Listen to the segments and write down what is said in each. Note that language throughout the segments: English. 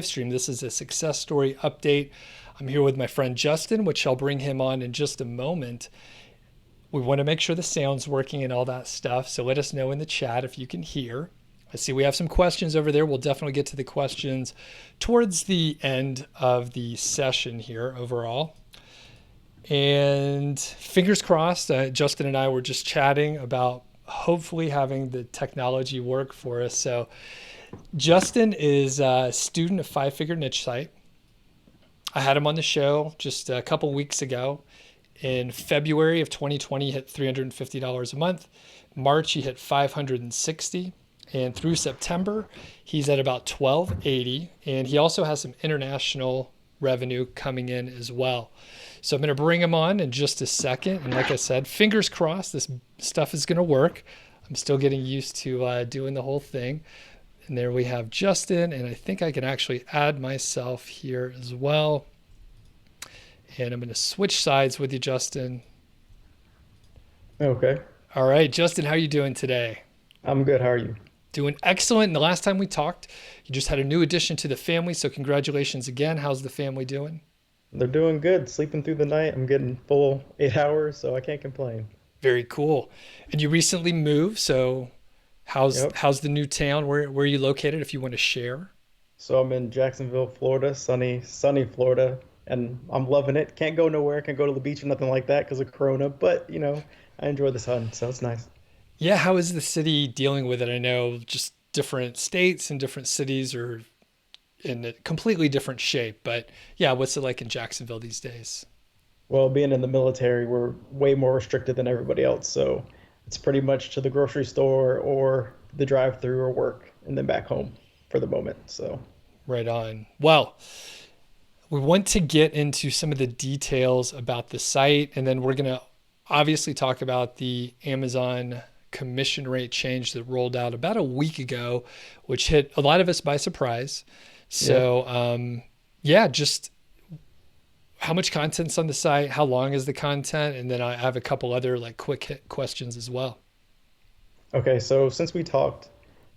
Stream. This is a success story update. I'm here with my friend Justin, which I'll bring him on in just a moment. We want to make sure the sound's working and all that stuff. So let us know in the chat if you can hear. I see we have some questions over there. We'll definitely get to the questions towards the end of the session here overall. And fingers crossed, Justin and I were just chatting about hopefully having the technology work for us. So Justin is a student of Five Figure Niche Site. I had him on the show just a couple weeks ago. In February of 2020, he hit $350 a month. March, he hit $560. And through September, he's at about $1,280. And he also has some international revenue coming in as well. So I'm going to bring him on in just a second. And like I said, fingers crossed, this stuff is going to work. I'm still getting used to doing the whole thing. And there we have Justin, and I think I can actually add myself here as well. And I'm going to switch sides with you, Justin. Okay. All right, Justin, how are you doing today? I'm good. How are you? Doing excellent. And the last time we talked, you just had a new addition to the family, so congratulations again. How's the family doing? They're doing good. Sleeping through the night. I'm getting full 8 hours, so I can't complain. Very cool. And you recently moved, so how's Yep. how's the new town? Where are you located if you want to share? So I'm in Jacksonville, Florida, sunny Florida, and I'm loving it. Can't go nowhere. Can't go to the beach or nothing like that because of Corona, but I enjoy the sun, so it's nice. Yeah, how is the city dealing with it? I know just different states and different cities are in a completely different shape, but yeah, what's it like in Jacksonville these days? Well, being in the military, we're way more restricted than everybody else, so it's pretty much to the grocery store or the drive-through or work, and then back home for the moment. So, Right on. Well, we want to get into some of the details about the site, and then we're going to obviously talk about the Amazon commission rate change that rolled out about a week ago, which hit a lot of us by surprise. yep. So, yeah, just how much content's on the site? How long is the content? And then I have a couple other like quick hit questions as well. Okay, so since we talked,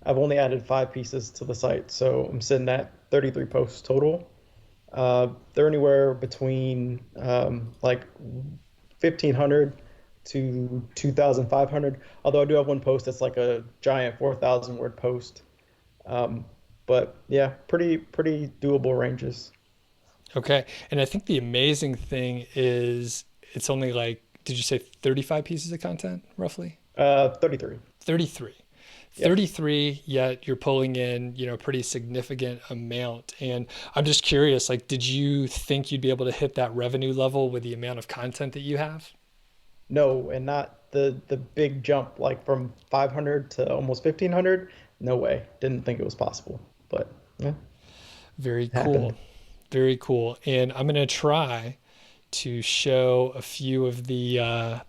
I've only added 5 pieces to the site, so I'm sitting at 33 posts total. They're anywhere between like 1,500 to 2,500. Although I do have one post that's like a giant 4,000 word post. Um, but yeah, pretty doable ranges. Okay. And I think the amazing thing is it's only like, did you say 35 pieces of content roughly? 33. 33. Yep. 33, yet you're pulling in, a pretty significant amount. And I'm just curious, like, did you think you'd be able to hit that revenue level with the amount of content that you have? No, and not the big jump like from 500 to almost 1,500. No way. Didn't think it was possible, but yeah, Very it happened. cool. Very cool. And I'm going to try to show a few of the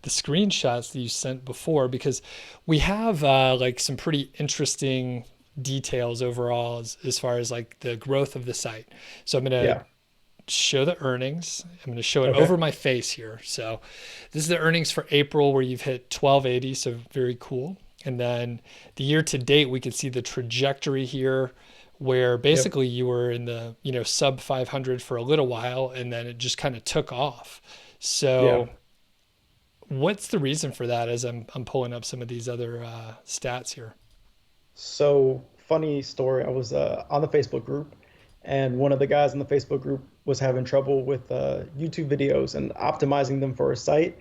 screenshots that you sent before because we have like some pretty interesting details overall as far as like the growth of the site. So I'm going to Yeah. show the earnings. I'm going to show it Okay. over my face here. So this is the earnings for April where you've hit 1280. So very cool. And then the year to date, we can see the trajectory here where Yep. basically you were in the, sub 500 for a little while and then it just kind of took off. Yeah. So what's the reason for that as I'm pulling up some of these other stats here? So funny story. I was on the Facebook group, and one of the guys in the Facebook group was having trouble with YouTube videos and optimizing them for a site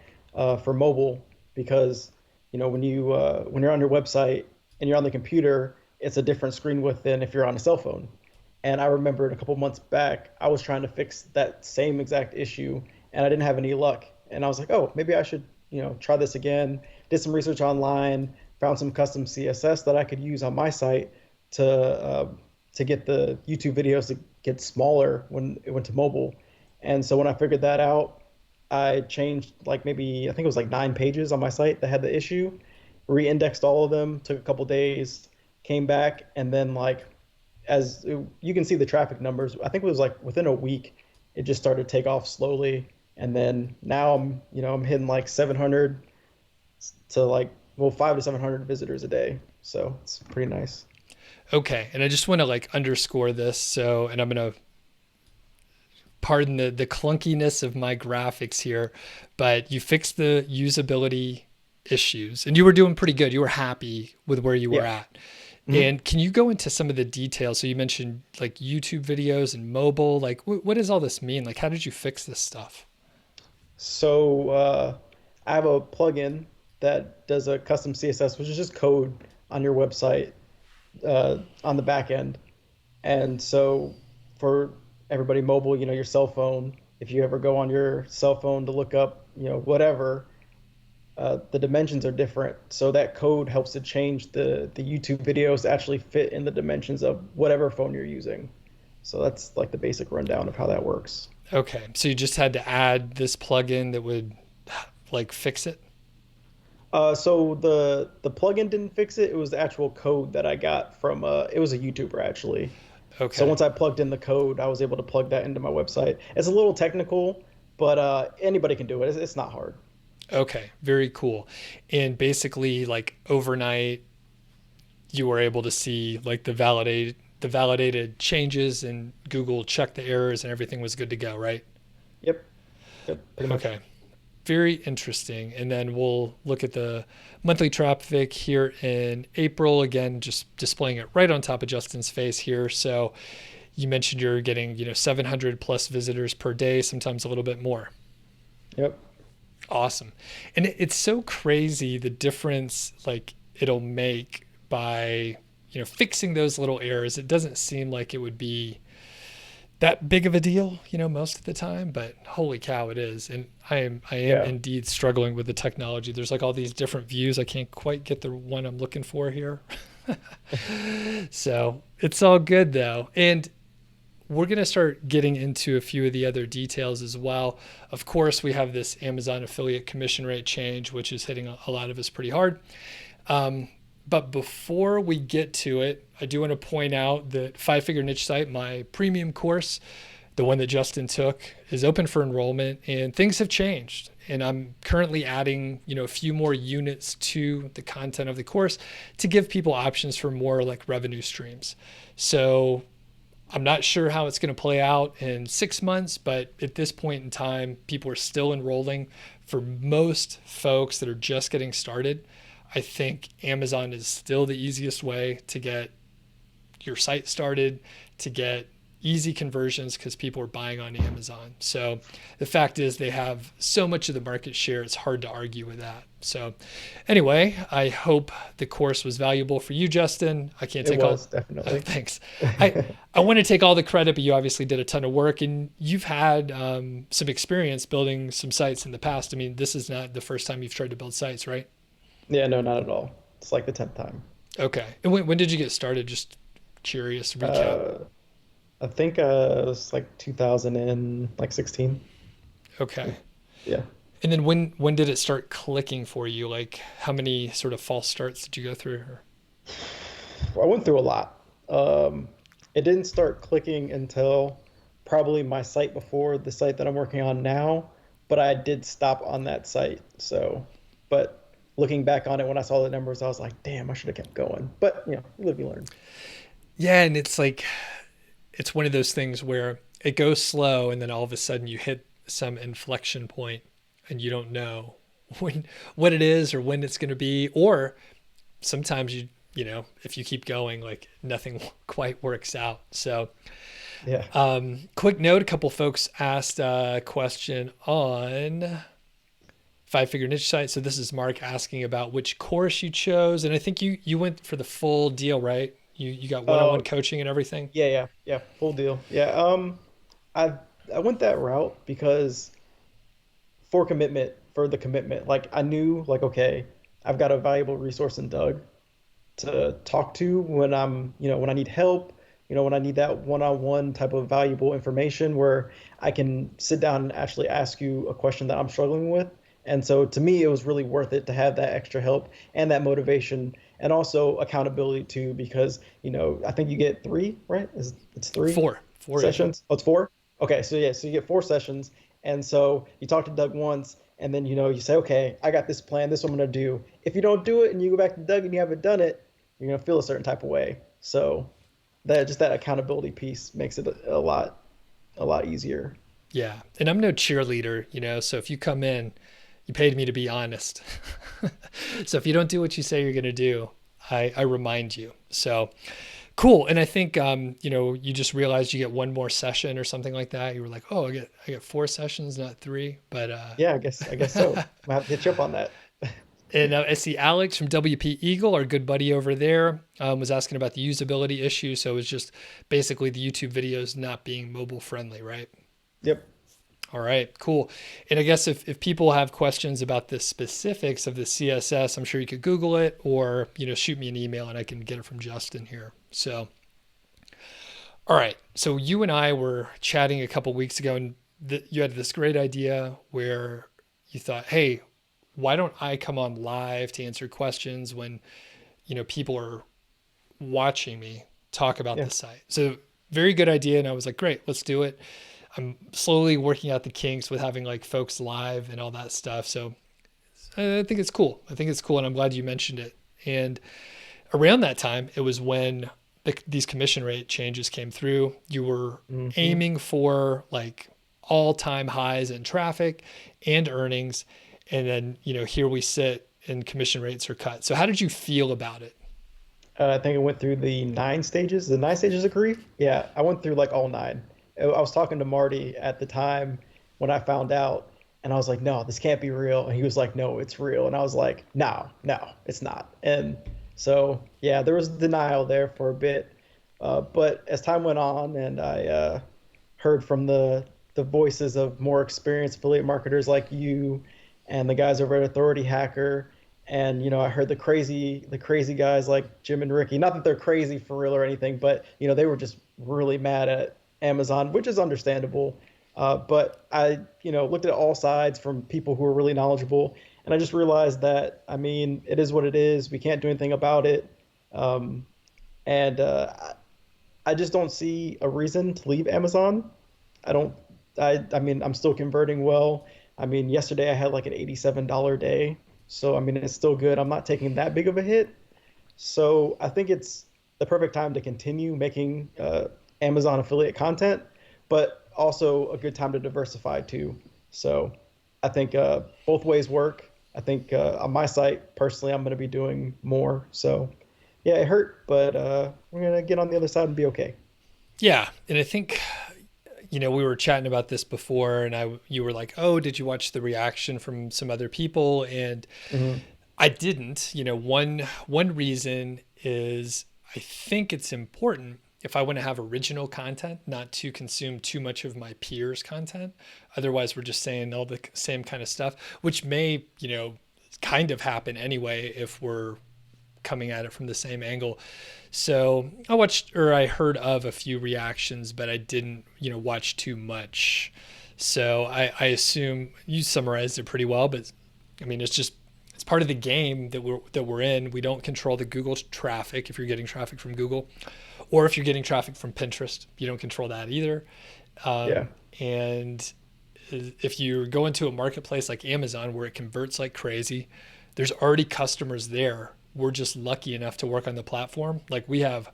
for mobile because when you're on your website and you're on the computer, it's a different screen width than if you're on a cell phone. And I remembered a couple months back, I was trying to fix that same exact issue, and I didn't have any luck. And I was like, oh, maybe I should try this again. Did some research online, found some custom CSS that I could use on my site to uh, to get the YouTube videos to get smaller when it went to mobile. And so when I figured that out, I changed like maybe I think it was like 9 pages on my site that had the issue, re-indexed all of them, took a couple days, came back, and then like as you can see the traffic numbers, I think it was like within a week, it just started to take off slowly. And then now I'm hitting like 700 to like, well, 5 to 700 visitors a day. So it's pretty nice. Okay. And I just want to like underscore this. So, and I'm going to pardon the clunkiness of my graphics here, but you fixed the usability issues and you were doing pretty good. You were happy with where you were Yeah. at. Mhm. And can you go into some of the details? So you mentioned like YouTube videos and mobile. Like, what does all this mean? Like, how did you fix this stuff? So I have a plugin that does a custom CSS, which is just code on your website on the back end. And so for everybody mobile, your cell phone, if you ever go on your cell phone to look up, whatever, the dimensions are different. So that code helps to change the YouTube videos to actually fit in the dimensions of whatever phone you're using. So that's like the basic rundown of how that works. Okay. So you just had to add this plugin that would like fix it? So the plugin didn't fix it. It was the actual code that I got from it was a YouTuber actually. So Okay. once I plugged in the code, I was able to plug that into my website. It's a little technical, but anybody can do it. It's not hard. Okay. Very cool. And basically, like overnight, you were able to see like the validated changes and Google checked the errors and everything was good to go, right? Yep, yep, pretty much. Okay. Very interesting. And then we'll look at the monthly traffic here in April. Again, just displaying it right on top of Justin's face here. So you mentioned you're getting, 700 plus visitors per day, sometimes a little bit more. Yep. Awesome. And it's so crazy the difference like it'll make by, fixing those little errors. It doesn't seem like it would be that big of a deal, most of the time, but holy cow, it is. And I am Yeah. indeed struggling with the technology. There's like all these different views. I can't quite get the one I'm looking for here. So it's all good though. And we're going to start getting into a few of the other details as well. Of course, we have this Amazon affiliate commission rate change, which is hitting a lot of us pretty hard. Um, but before we get to it, I do want to point out that Five Figure Niche Site, my premium course, the one that Justin took, is open for enrollment and things have changed. And I'm currently adding, a few more units to the content of the course to give people options for more like revenue streams. So I'm not sure how it's going to play out in 6 months, but at this point in time, people are still enrolling. For most folks that are just getting started, I think Amazon is still the easiest way to get your site started, to get easy conversions because people are buying on Amazon. So the fact is they have so much of the market share, it's hard to argue with that. So anyway, I hope the course was valuable for you, Justin. I can't It take all was definitely. thanks. I want to take all the credit, but you obviously did a ton of work and you've had some experience building some sites in the past. I mean, this is not the first time you've tried to build sites, right? Yeah, no, not at all. It's like the 10th time. Okay. And when did you get started? Just curious recap. Uh, I think it was like 2016. Okay. Yeah. And then when did it start clicking for you? Like how many sort of false starts did you go through? I went through a lot. It didn't start clicking until probably my site before the site that I'm working on now, but I did stop on that site. So, but looking back on it, when I saw the numbers, I was like, damn, I should have kept going. But, you live, you learn. Yeah, and it's like it's one of those things where it goes slow and then all of a sudden you hit some inflection point and you don't know when what it is or when it's going to be, or sometimes if you keep going, like nothing quite works out. So Yeah. quick note, a couple folks asked a question on Five Figure Niche Site. So this is Mark asking about which course you chose, and I think you went for the full deal, right? You got one-on-one Oh, coaching and everything. yeah, yeah, yeah. Full deal. Yeah. I I went that route because for the commitment, like I knew, like, okay, I've got a valuable resource in Doug to talk to when when I need help, when I need that one-on-one type of valuable information where I can sit down and actually ask you a question that I'm struggling with. And so to me, it was really worth it to have that extra help and that motivation and also accountability too, because, I think you get three, right? It's three Four, yeah. sessions? Oh, it's four? Okay, so yeah, so you get four sessions. And so you talk to Doug once, and then you say, okay, I got this plan, this is what I'm gonna do. If you don't do it and you go back to Doug and you haven't done it, you're gonna feel a certain type of way. So that just that accountability piece makes it a lot easier. Yeah. And I'm no cheerleader, so if you come in, you paid me to be honest. So if you don't do what you say you're going to do, I remind you. So cool. And I think, you just realized you get one more session or something like that. You were like, oh, I get 4 sessions, not 3. But, Yeah, I guess so. I have to hit you up on that. and I see Alex from WP Eagle, our good buddy over there, was asking about the usability issue. So it was just basically the YouTube videos not being mobile friendly, right? Yep. All right, cool. And I guess if people have questions about the specifics of the CSS, I'm sure you could Google it or, shoot me an email and I can get it from Justin here. So, all right. So you and I were chatting a couple weeks ago and you had this great idea where you thought, hey, why don't I come on live to answer questions when, people are watching me talk about Yeah. the site. So very good idea. And I was like, great, let's do it. I'm slowly working out the kinks with having like folks live and all that stuff. So I think it's cool. I think it's cool. And I'm glad you mentioned it. And around that time, it was when these commission rate changes came through. You were Hmm. aiming for like all time highs in traffic and earnings. And then, here we sit and commission rates are cut. So how did you feel about it? I think I went through the 9 stages of grief. Yeah, I went through like all nine. I was talking to Marty at the time when I found out, and I was like, no, this can't be real. And he was like, no, it's real. And I was like, no, no, it's not. And so, yeah, there was denial there for a bit. But as time went on and I heard from the voices of more experienced affiliate marketers like you and the guys over at Authority Hacker, and I heard the crazy guys like Jim and Ricky. Not that they're crazy for real or anything, but they were just really mad at Amazon, which is understandable. But I looked at all sides from people who are really knowledgeable, and I just realized that, I mean, it is what it is. We can't do anything about it. Um, and I just don't see a reason to leave Amazon. I don't. I mean, I'm still converting well. I mean, yesterday I had like an $87 day, so I mean, it's still good. I'm not taking that big of a hit. So I think it's the perfect time to continue making Amazon affiliate content, but also a good time to diversify too. So I think both ways work. I think on my site personally, I'm going to be doing more. So yeah, it hurt, but we're going to get on the other side and be okay. Yeah. And I think, we were chatting about this before and you were like, oh, did you watch the reaction from some other people? And Hmm. I didn't. One reason is I think it's important if I want to have original content, not to consume too much of my peers' content. Otherwise, we're just saying all the same kind of stuff, which may, kind of happen anyway if we're coming at it from the same angle. So I watched or I heard of a few reactions, but I didn't, watch too much. So I assume you summarized it pretty well, but I mean, it's part of the game that we're in. We don't control the Google traffic if you're getting traffic from Google, or if you're getting traffic from Pinterest, you don't control that either. Yeah. And if you go into a marketplace like Amazon where it converts like crazy, there's already customers there. We're just lucky enough to work on the platform. Like we have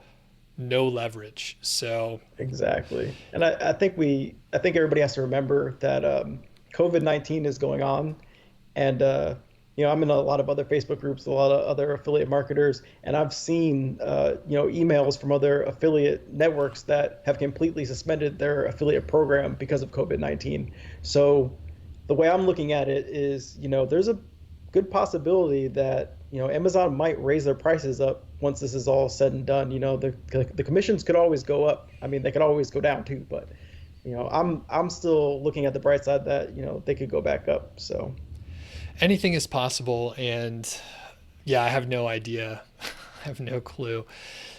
no leverage. So Exactly. And I think everybody has to remember that COVID-19 is going on. And, I'm in a lot of other Facebook groups, a lot of other affiliate marketers, and I've seen, emails from other affiliate networks that have completely suspended their affiliate program because of COVID-19. So the way I'm looking at it is, there's a good possibility that, Amazon might raise their prices up once this is all said and done. The commissions could always go up. I mean, they could always go down too, but I'm still looking at the bright side that, they could go back up. So anything is possible. And yeah, I have no idea. I have no clue.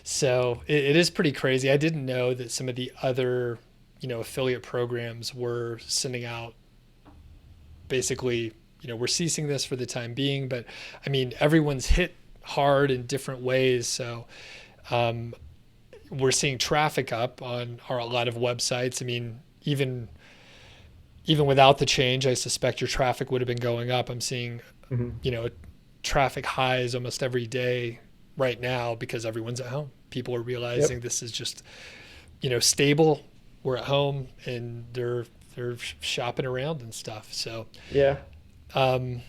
So it is pretty crazy. I didn't know that some of the other, affiliate programs were sending out basically, we're ceasing this for the time being. But I mean, everyone's hit hard in different ways. So um, we're seeing traffic up on a lot of websites. I mean, even without the change, I suspect your traffic would have been going up. I'm seeing, mhm. you know, traffic highs almost every day right now because everyone's at home. People are Yep. realizing this is just, stable. We're at home and they're shopping around and stuff. So, Yeah. um,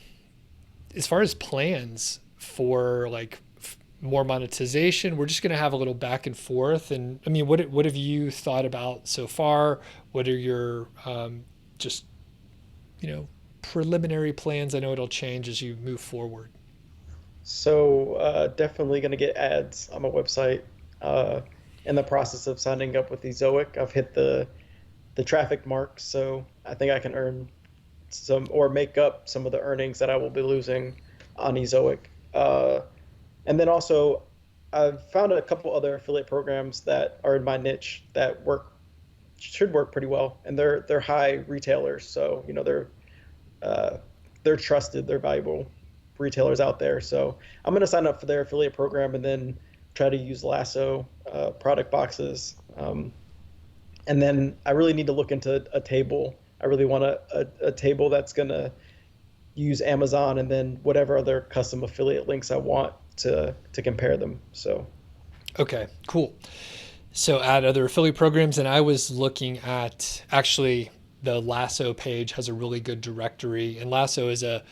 as far as plans for like more monetization, we're just going to have a little back and forth. And I mean, what have you thought about so far? What are your just you know preliminary plans? I know it'll change as you move forward. So definitely going to get ads on my website. Uh, in the process of signing up with Ezoic, I've hit the traffic mark, so I think I can earn some or make up some of the earnings that I will be losing on Ezoic. And then also, I've found a couple other affiliate programs that are in my niche that should work pretty well, and they're high retailers, so uh, they're trusted, they're valuable retailers out there. So I'm going to sign up for their affiliate program and then try to use Lasso product boxes. And then I really need to look into a table. I really want a table that's going to use Amazon and then whatever other custom affiliate links I want to compare them. So Okay, cool. So add other affiliate programs, and I was looking at actually the Lasso page has a really good directory, and Lasso is a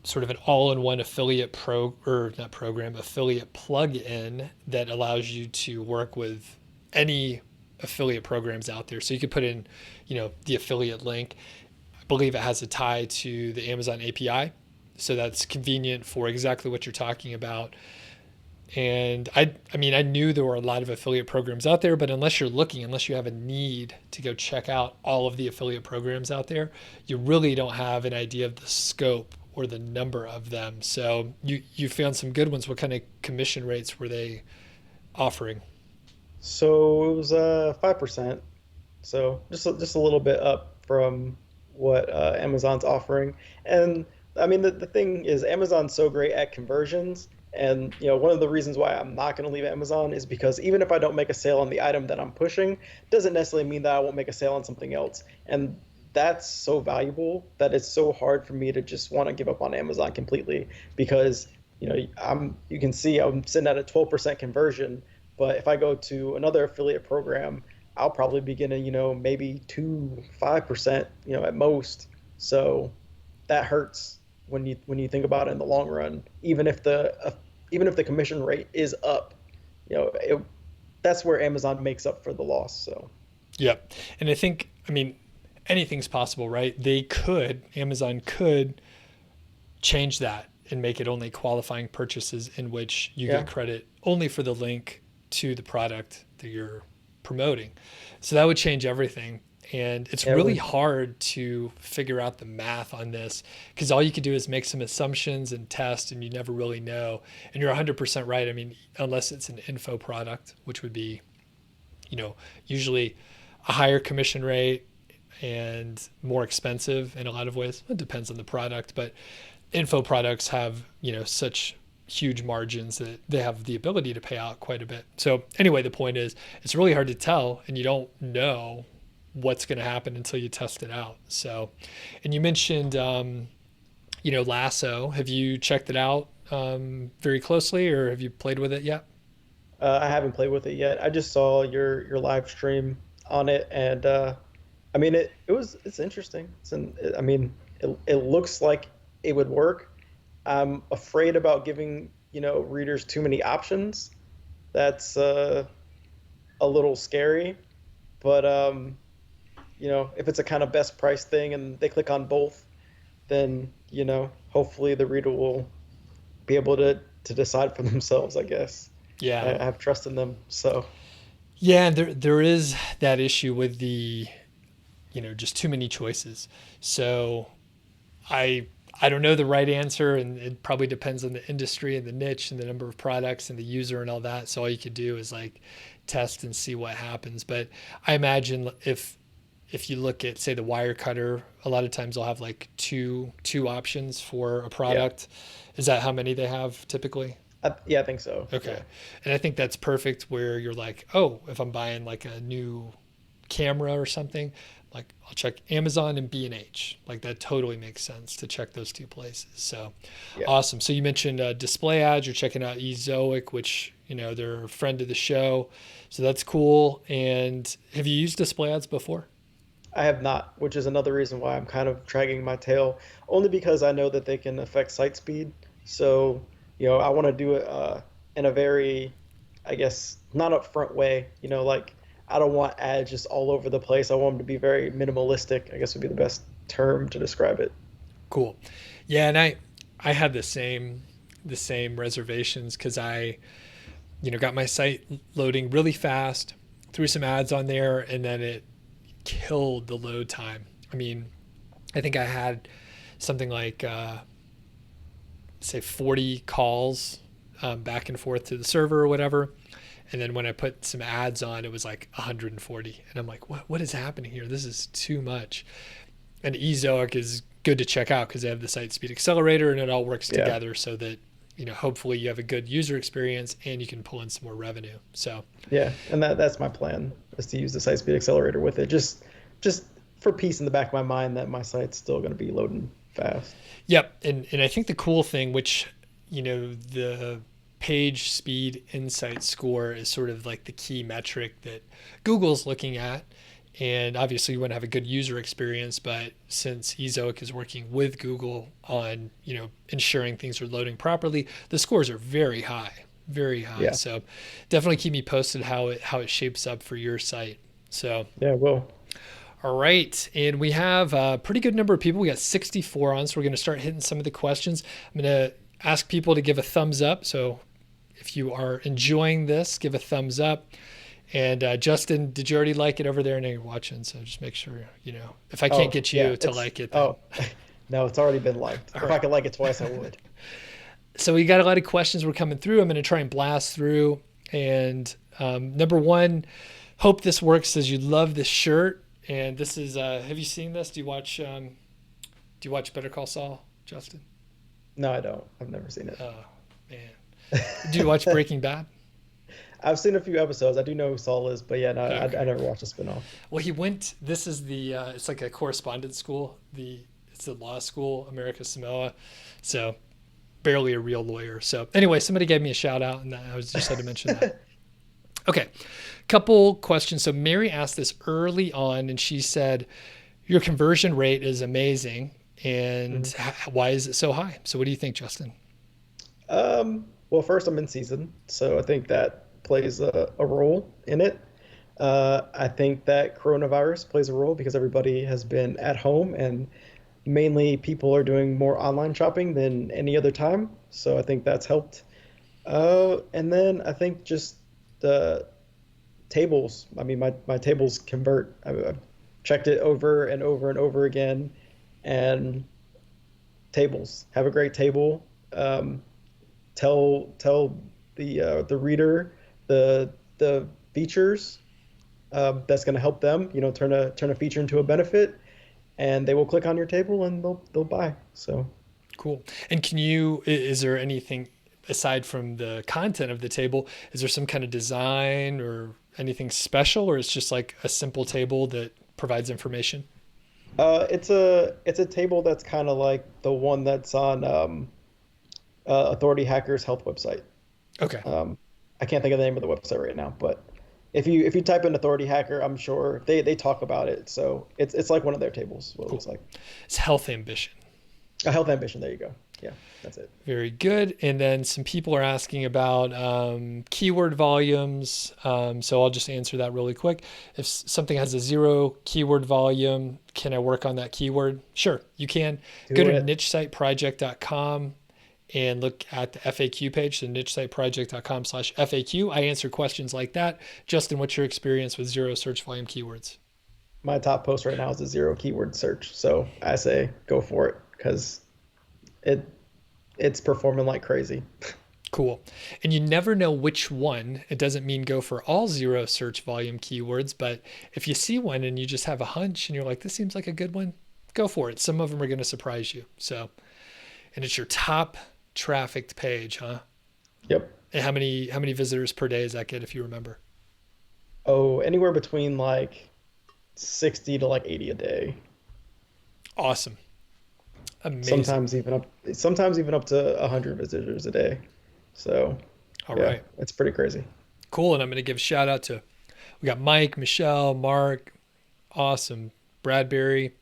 sort of an all-in-one affiliate or not program, affiliate plug-in that allows you to work with any affiliate programs out there. So you could put in, the affiliate link. I believe it has a tie to the Amazon API. So that's convenient for exactly what you're talking about. And I mean, I knew there were a lot of affiliate programs out there, but unless you have a need to go check out all of the affiliate programs out there, you really don't have an idea of the scope or the number of them. So you found some good ones. What kind of commission rates were they offering? so it was 5%. So just a little bit up from what Amazon's offering. And I mean the thing is Amazon's so great at conversions. And one of the reasons why I'm not going to leave Amazon is because even if I don't make a sale on the item that I'm pushing, doesn't necessarily mean that I won't make a sale on something else. And that's so valuable that it's so hard for me to just want to give up on Amazon completely because you can see I'm sitting at a 12% conversion, but if I go to another affiliate program, I'll probably be getting, maybe 5%, at most. So that hurts when you think about it in the long run. Even if the commission rate is up, that's where Amazon makes up for the loss. So Yep. And I mean, anything's possible, right? Amazon could change that and make it only qualifying purchases in which you yeah, get credit only for the link to the product that you're promoting. So that would change everything. And it's yeah, it really would. hard to figure out the math on this because all you could do is make some assumptions and test, and you never really know. And you're 100% right. I mean, unless it's an info product, which would be, usually a higher commission rate and more expensive in a lot of ways. It depends on the product, but info products have such huge margins that they have the ability to pay out quite a bit. So anyway, the point is it's really hard to tell, and you don't know what's going to happen until you test it out. So, and you mentioned Lasso. Have you checked it out very closely, or have you played with it yet? I haven't played with it yet. I just saw your live stream on it, and I mean it's interesting. I mean it looks like it would work. I'm afraid about giving readers too many options. That's a little scary, but if it's a kind of best price thing and they click on both, then hopefully the reader will be able to decide for themselves, I guess. Yeah. I have trust in them. So Yeah, and there is that issue with the just too many choices. So I I don't know the right answer, and it probably depends on the industry and the niche and the number of products and the user and all that. So all you could do is like test and see what happens. But I imagine if you look at say the wire cutter, a lot of times they'll have like two options for a yeah, product. Is that how many they have typically? yeah, I think so. Okay. Yeah, And I think that's perfect where you're like, oh, if I'm buying like a new camera or something, Like I'll check Amazon and B&H. Like that totally makes sense to check those two places. So Yeah, awesome. So you mentioned display ads. You're checking out Ezoic, which they're a friend of the show. So that's cool. And have you used display ads before? I have not, which is another reason why I'm kind of dragging my tail, only because I know that they can affect site speed. So, I want to do it in a very, I guess, not upfront way. Like I don't want ads just all over the place. I want them to be very minimalistic, I guess would be the best term to describe it. Cool. Yeah, and I had the same reservations because I got my site loading really fast, threw some ads on there, and then it killed the load time. I mean, I think I had something like say 40 calls back and forth to the server or whatever. And then when I put some ads on, it was like 140. And I'm like, what is happening here? This is too much. And Ezoic is good to check out because they have the site speed accelerator and it all works Yeah. together so that, hopefully you have a good user experience and you can pull in some more revenue. So, Yeah, and that's my plan is to use the site speed accelerator with it, just for peace in the back of my mind that my site's still going to be loading fast. yep. And I think the cool thing, which, the page speed insight score is sort of like the key metric that Google's looking at. And obviously, you want to have a good user experience, but since Ezoic is working with Google on, ensuring things are loading properly, the scores are very high, very high. Yeah, So definitely keep me posted how it shapes up for your site. So yeah, well, all right, and we have a pretty good number of people. We got 64 on, so we're going to start hitting some of the questions. I'm going to ask people to give a thumbs up. So if you are enjoying this, give a thumbs up. And Justin, did you already like it over there? I know you're watching, so just make sure, if I can't oh get yeah, you to it's like it, then. oh no, it's already been liked. All If I right. could like it twice, I would. So we got a lot of questions we're coming through. I'm going to try and blast through. And number one, hope this works. Says you love this shirt. And this is, have you seen this? Do you watch Better Call Saul, Justin? No, I don't. I've never seen Oh, man. Do you watch it. Breaking Bad? I've seen a few episodes. I do know who Saul is, but yeah, no, I Okay. never watched a spinoff. Well, this is it's like a correspondence school. It's a law school, America Samoa. So barely a real lawyer. So anyway, somebody gave me a shout out and I was just had to mention that. Okay. Couple questions. So Mary asked this early on and she said, your conversion rate is amazing. And Mhm. why is it so high? So what do you think, Justin? Well, first I'm in season, so I think that plays a role in it. I think that coronavirus plays a role because everybody has been at home and mainly people are doing more online shopping than any other time. So I think that's helped. And then I think just the tables. I mean, my tables convert. I've checked it over and over and over again, and tables have a great table. Um, tell the reader the features that's going to help them. Turn a feature into a benefit, and they will click on your table and they'll buy. So Cool. And is there anything aside from the content of the table, is there some kind of design or anything special, or it's just like a simple table that provides information? it's a table that's kind of like the one that's on Authority Hackers Health website. Okay. Um, I can't think of the name of the website right now, but if you type in Authority Hacker, I'm sure they talk about it. So it's like one of their tables. What it Cool. looks like. It's health ambition. A health ambition. There you go. Yeah, that's it. Very good. And then some people are asking about keyword volumes. So I'll just answer that really quick. If something has a 0 keyword volume, can I work on that keyword? Sure, you can. Go Do to it. nichesiteproject.com and look at the FAQ page, so nichesiteproject.com/FAQ. I answer questions like that. Justin, what's your experience with 0 search volume keywords? My top post right now is a zero keyword search, so I say go for it because it it's performing like crazy. Cool. And you never know which one. It doesn't mean go for all 0 search volume keywords, but if you see one and you just have a hunch and you're like, this seems like a good one, go for it. Some of them are going to surprise you. So, and it's your top trafficked page, huh? Yep. And how many visitors per day does that get if you remember? Oh, anywhere between like 60 to like 80 a day. Awesome. Amazing. Sometimes even up to 100 visitors a day. So, All yeah, right. it's pretty crazy. Cool. And I'm going to give a shout out to, we got Mike, Michelle, Mark, awesome, Bradbury,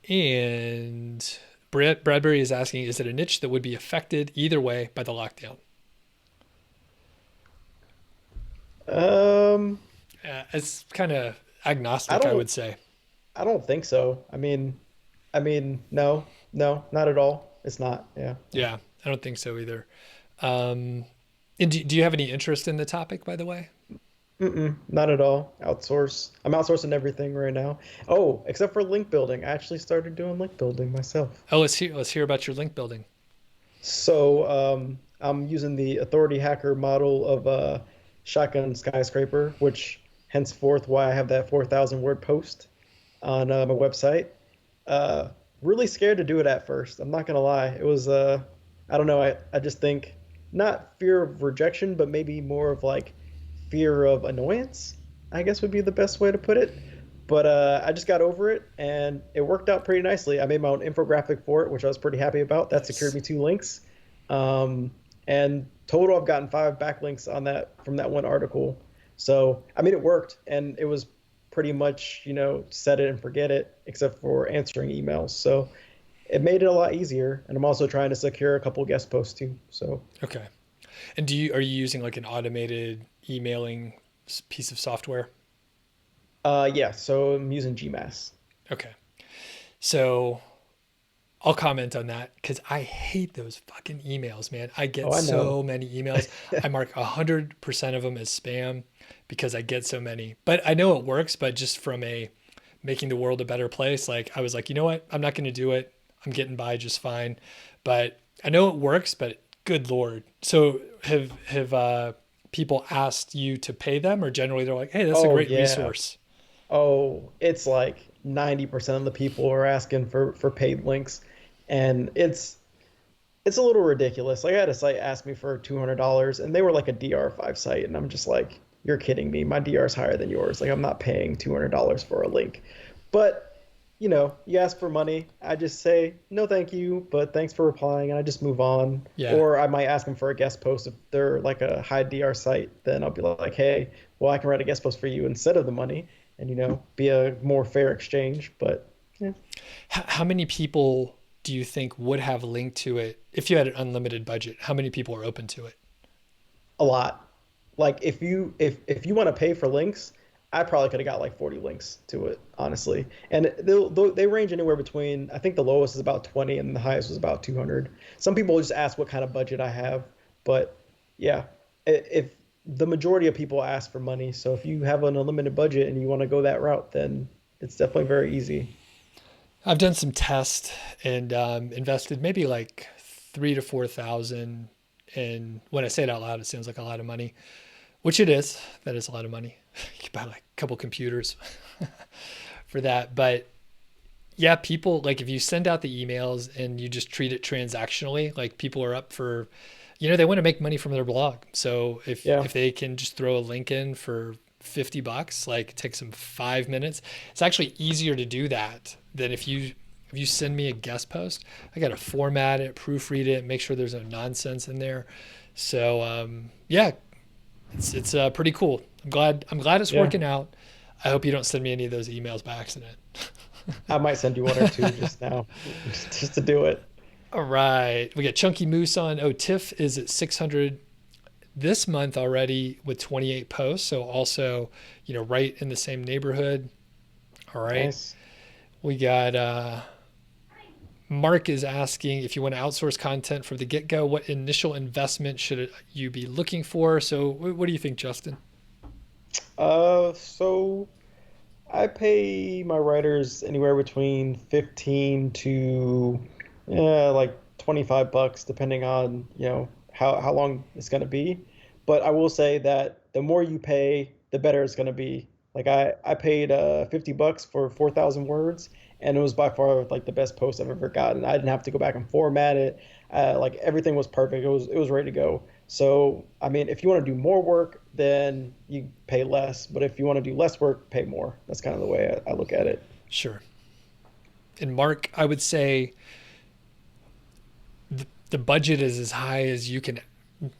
and Bradbury is asking, is it a niche that would be affected either way by the lockdown? Um, It's kind of I agnostic, I don't would say. I don't think so. No, no, not at all. It's not. Yeah. No. Yeah, I don't think so either. Um, and do you have any interest in the topic, by the way? Mm-mm, not at all. Outsource. I'm outsourcing everything right now. Oh, except for link building. I actually started doing link building myself. Oh, let's hear about your link building. So I'm using the authority hacker model of Shotgun Skyscraper, which henceforth why I have that 4,000 word post on my website. Uh, really scared to do it at first. I'm not gonna lie. It was I don't know. I just think not fear of rejection, but maybe more of like fear of annoyance, I guess would be the best way to put it. But I just got over it and it worked out pretty nicely. I made my own infographic for it, which I was pretty happy about. That secured Nice. me 2 links. Um, and total, I've gotten 5 backlinks on that from that one article. So, I mean, it worked and it was pretty much, set it and forget it, except for answering emails. So it made it a lot easier. And I'm also trying to secure a couple guest posts too. So, Okay. And are you using like an automated emailing piece of software? yeah, so I'm using GMass. Okay. So I'll comment on that because I hate those fucking emails, man. I get Oh, I know. so many emails. I mark 100% of them as spam because I get so many. But I know it works, but just from a making the world a better place, like I was like, you know what? I'm not going to do it. I'm getting by just fine. But I know it works, but good Lord. So have people asked you to pay them or generally they're like, hey, that's a Oh, great yeah. resource? Oh, it's like 90% of the people are asking for paid links, and it's a little ridiculous. Like I had a site ask me for $200, and they were like a DR5 site, and I'm just like, you're kidding me. My DR is higher than yours. Like I'm not paying $200 for a link. But you ask for money, I just say no, thank you, but thanks for replying, and I just move on. Yeah. Or I might ask them for a guest post if they're like a high DR site. Then I'll be like, hey, well, I can write a guest post for you instead of the money, and be a more fair exchange. But yeah, How many people do you think would have linked to it if you had an unlimited budget? How many people are open to it? a lot. Like if you want to pay for links, I probably could have got like 40 links to it, honestly. And they range anywhere between, I think the lowest is about 20 and the highest was about 200. Some people just ask what kind of budget I have, but yeah, if the majority of people ask for money, so if you have an unlimited budget and you want to go that route, then it's definitely very easy. I've done some tests and invested maybe like 3 to 4 thousand. And when I say it out loud, it sounds like a lot of money, which it is. That is a lot of money. You could buy like a couple computers for that. But yeah, people like if you send out the emails and you just treat it transactionally, like people are up for, they want to make money from their blog. So Yeah, if they can just throw a link in for $50, like it takes them 5 minutes. It's actually easier to do that than if you send me a guest post. I got to format it, proofread it, make sure there's no nonsense in there. So yeah, it's pretty cool. I'm glad it's yeah. working out. I hope you don't send me any of those emails by accident. I might send you one or two just now, just to do it. All right. We got Chunky Moose on. Oh, Tiff is at 600 this month already with 28 posts. So also, right in the same neighborhood. All right. Nice. We got Mark is asking if you want to outsource content from the get go, what initial investment should you be looking for? So, what do you think, Justin? So I pay my writers anywhere between 15 to like 25 bucks, depending on, how long it's gonna be. But I will say that the more you pay, the better it's gonna be. Like I paid 50 bucks for 4,000 words, and it was by far like the best post I've ever gotten. I didn't have to go back and format it. Like everything was perfect. It was ready to go. So, I mean, if you want to do more work, then you pay less. But if you want to do less work, pay more. That's kind of the way I look at it. Sure. And Mark, I would say the budget is as high as you can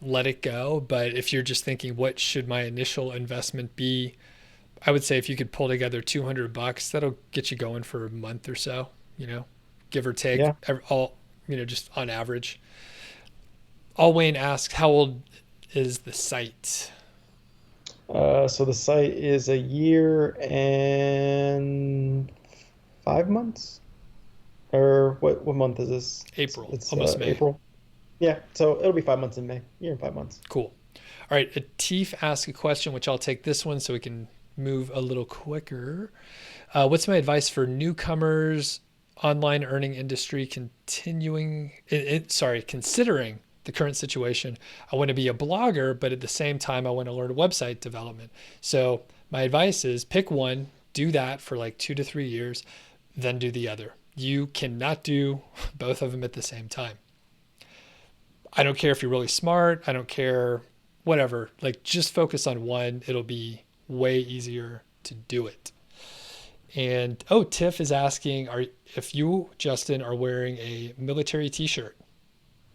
let it go. But if you're just thinking, what should my initial investment be? I would say if you could pull together $200, that'll get you going for a month or so, give or take, Yeah. all, just on average. All Wayne asks, how old is the site? So the site is a year and 5 months. Or what month is this? April, It's almost May. April. Yeah, so it'll be 5 months in May. Year and 5 months. Cool. All right. Atif asked a question, which I'll take this one so we can move a little quicker. What's my advice for newcomers, online earning industry, considering the current situation? I want to be a blogger, but at the same time, I want to learn website development. So my advice is pick one, do that for like 2 to 3 years, then do the other. You cannot do both of them at the same time. I don't care if you're really smart. I don't care, whatever. Like just focus on one. It'll be way easier to do it. And Tiff is asking, are if you, Justin, are wearing a military T-shirt.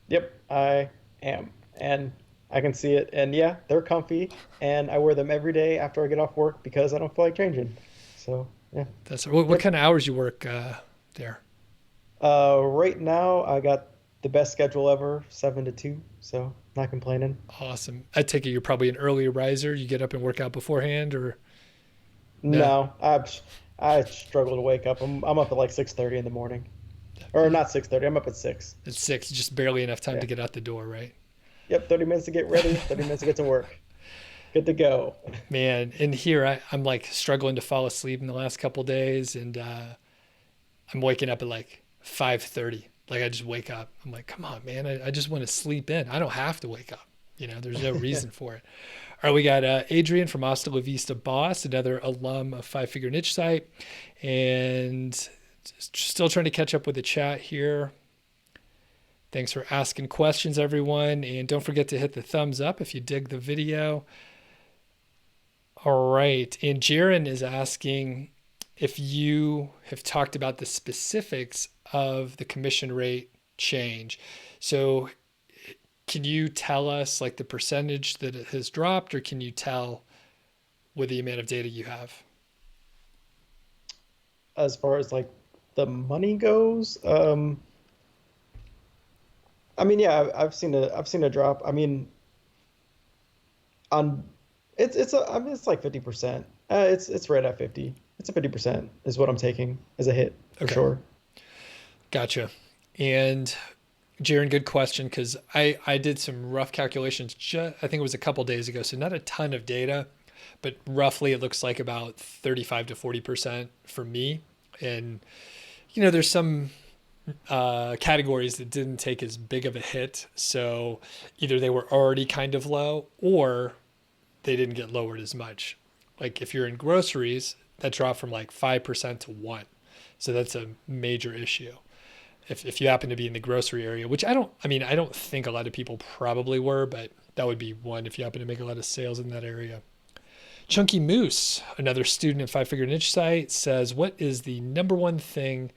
Yep, I am. And I can see it. And yeah, they're comfy. And I wear them every day after I get off work because I don't feel like changing. So, yeah. That's what Yep. kind of hours you work there? Right now, I got the best schedule ever, 7 to 2. So, not complaining. Awesome. I take it you're probably an early riser. You get up and work out beforehand, or no? No, I struggle to wake up. I'm up at like 6:30 in the morning. Or not 6:30. I'm up at 6. It's six, just barely enough time Yeah. to get out the door, right? Yep, 30 minutes to get ready, 30 minutes to get to work. Good to go. Man, and here I'm like struggling to fall asleep in the last couple of days, and I'm waking up at like 5:30. Like I just wake up. I'm like, come on, man. I just want to sleep in. I don't have to wake up. There's no reason for it. All right, we got Adrian from Hasta La Vista Boss, another alum of Five Figure Niche Site, and still trying to catch up with the chat here. Thanks for asking questions, everyone, and don't forget to hit the thumbs up if you dig the video. All right, and Jaron is asking if you have talked about the specifics of the commission rate change. So can you tell us like the percentage that it has dropped, or can you tell with the amount of data you have? As far as like the money goes, I mean, yeah, I've seen a drop. I mean, on I mean, it's like 50%. It's right at 50. It's a 50% is what I'm taking as a hit for Okay, sure. gotcha. And Jaron, good question, because I did some rough calculations. I think it was a couple days ago, so not a ton of data, but roughly it looks like about 35 to 40% for me. And there's some categories that didn't take as big of a hit, so either they were already kind of low or they didn't get lowered as much. Like if you're in groceries, that dropped from like 5% to 1. So that's a major issue. If you happen to be in the grocery area, which I don't think a lot of people probably were, but that would be one if you happen to make a lot of sales in that area. Chunky Moose, another student at Five Figure Niche Site, says, what is the number one thing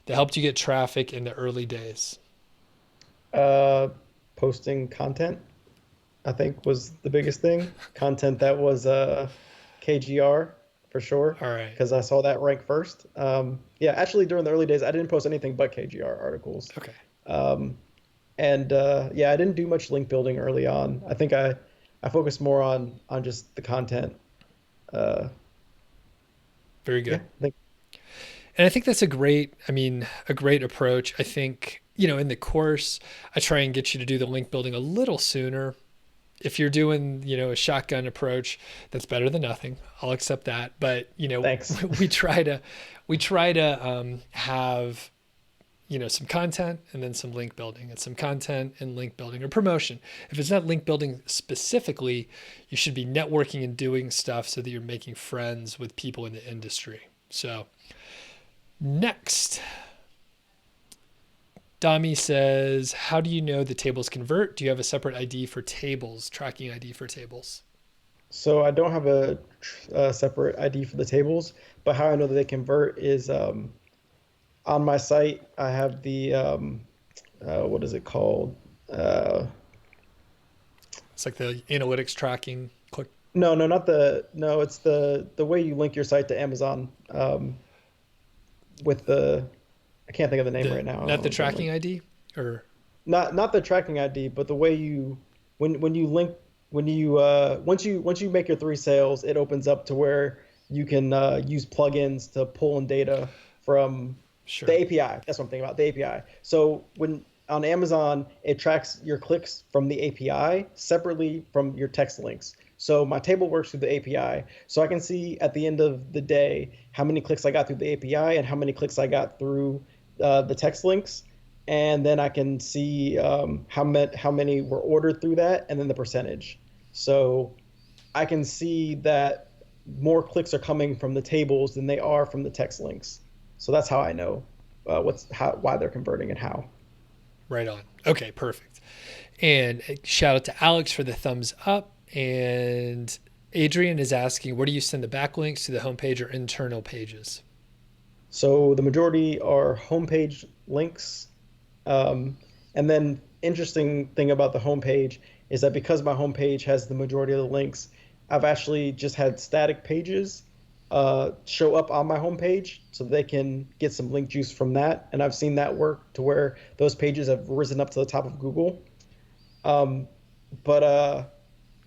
that helped you get traffic in the early days? Uh, Posting content, I think, was the biggest thing. Content that was KGR for sure, All right. because I saw that rank first. Yeah, actually, during the early days, I didn't post anything but KGR articles. Okay. Um, and yeah, I didn't do much link building early on. I think I focused more on just the content. Uh, Very yeah, good. I think And I think that's a great approach. I think, in the course, I try and get you to do the link building a little sooner. If you're doing, a shotgun approach, that's better than nothing. I'll accept that. But, thanks. we try to have, some content and then some link building, and some content and link building or promotion. If it's not link building specifically, you should be networking and doing stuff so that you're making friends with people in the industry. So next, Dami says, how do you know the tables convert? Do you have a separate ID for tables, tracking ID for tables? So I don't have a separate ID for the tables, but how I know that they convert is on my site. I have the what is it called? Uh, It's like the analytics tracking. Click. no, no, not the no. It's the way you link your site to Amazon with the I can't think of the name right now. Not the I'm drawing tracking like ID or not the tracking ID, but the way you when you link when you once you make your three sales, it opens up to where you can use plugins to pull in data from the sure. API. That's what I'm thinking about, the API. So when on Amazon, it tracks your clicks from the API separately from your text links. So my table works through the API. So I can see at the end of the day how many clicks I got through the API and how many clicks I got through the text links, and then I can see how many were ordered through that, and then the percentage. So I can see that more clicks are coming from the tables than they are from the text links. So that's how I know why they're converting and how. Right on. Okay, perfect. And shout out to Alex for the thumbs up. And Adrian is asking, where do you send the backlinks to the homepage or internal pages? So the majority are homepage links. And then interesting thing about the homepage is that because my homepage has the majority of the links, I've actually just had static pages show up on my homepage so they can get some link juice from that. And I've seen that work to where those pages have risen up to the top of Google. Um, but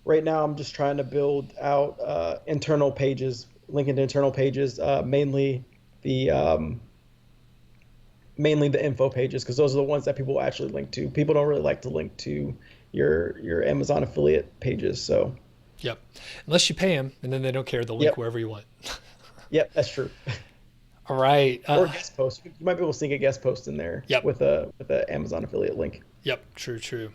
right now I'm just trying to build out internal pages, linking to internal pages, the um, mainly the info pages because those are the ones that people actually link to. People don't really like to link to your Amazon affiliate pages. So, Yep. Unless you pay them, and then they don't care. They'll link yep, wherever you want. yep, that's true. All right. Or guest post. You might be able to sneak a guest post in there Yep. with a Amazon affiliate link. Yep. True. True.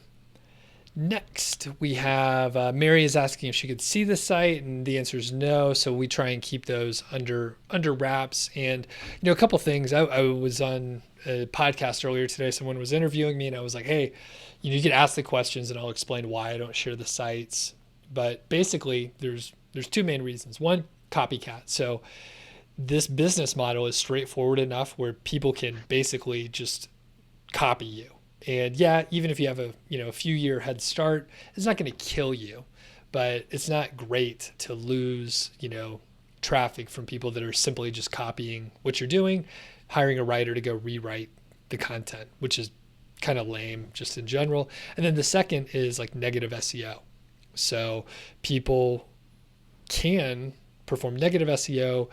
Next, we have Mary is asking if she could see the site, and the answer is no. So we try and keep those under wraps. And a couple things. I was on a podcast earlier today. Someone was interviewing me, and I was like, "Hey, you can ask the questions, and I'll explain why I don't share the sites." But basically, there's two main reasons. One, copycat. So this business model is straightforward enough where people can basically just copy you. And yeah, even if you have a few year head start, it's not going to kill you, but it's not great to lose traffic from people that are simply just copying what you're doing, hiring a writer to go rewrite the content, which is kind of lame just in general. And then the second is like negative SEO. So people can perform negative SEO.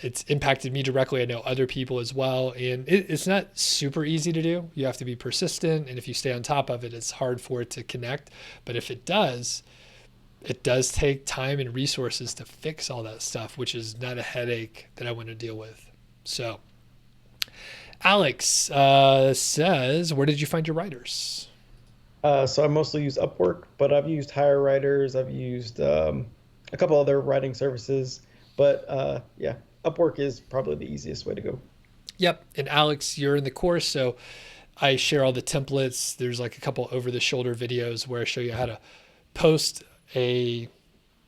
It's impacted me directly. I know other people as well. And it's not super easy to do. You have to be persistent. And if you stay on top of it, it's hard for it to connect. But if it does take time and resources to fix all that stuff, which is not a headache that I want to deal with. So Alex says, where did you find your writers? So I mostly use Upwork, but I've used Hire Writers. I've used a couple other writing services, but yeah, Upwork is probably the easiest way to go. Yep. And Alex, you're in the course. So I share all the templates. There's like a couple over the shoulder videos where I show you how to post a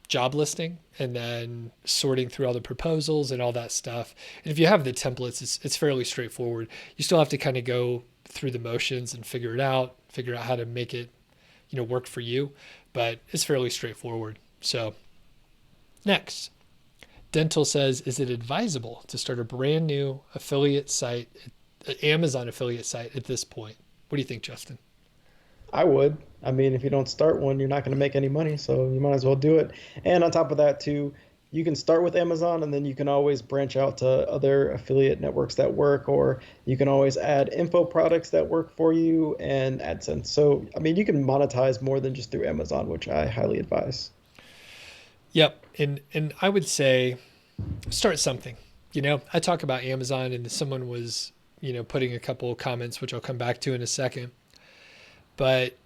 job listing and then sorting through all the proposals and all that stuff. And if you have the templates, it's fairly straightforward. You still have to kind of go through the motions and figure out how to make it, work for you, but it's fairly straightforward. So next, Dental says, is it advisable to start a brand new affiliate site, Amazon affiliate site at this point? What do you think, Justin? I would. I mean, if you don't start one, you're not going to make any money, so you might as well do it. And on top of that, too, you can start with Amazon and then you can always branch out to other affiliate networks that work, or you can always add info products that work for you and AdSense. So, I mean, you can monetize more than just through Amazon, which I highly advise. Yep. And I would say start something. I talk about Amazon and someone was, putting a couple of comments, which I'll come back to in a second. But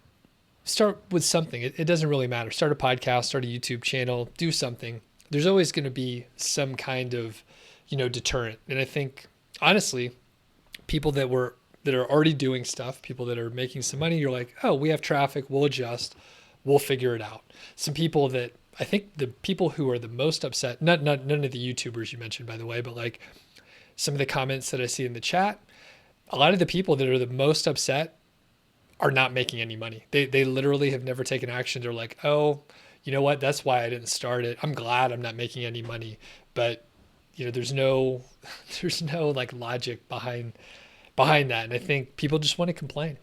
start with something. It doesn't really matter. Start a podcast, start a YouTube channel, do something. There's always going to be some kind of, deterrent. And I think, honestly, people that were that are already doing stuff, people that are making some money. You're like, oh, we have traffic, we'll adjust, we'll figure it out. Some people that I think the people who are the most upset, not none of the YouTubers you mentioned, by the way, but like some of the comments that I see in the chat, a lot of the people that are the most upset are not making any money. They literally have never taken action. They're like, oh, you know what? That's why I didn't start it. I'm glad I'm not making any money. But there's no there's no like logic behind that. And I think people just want to complain.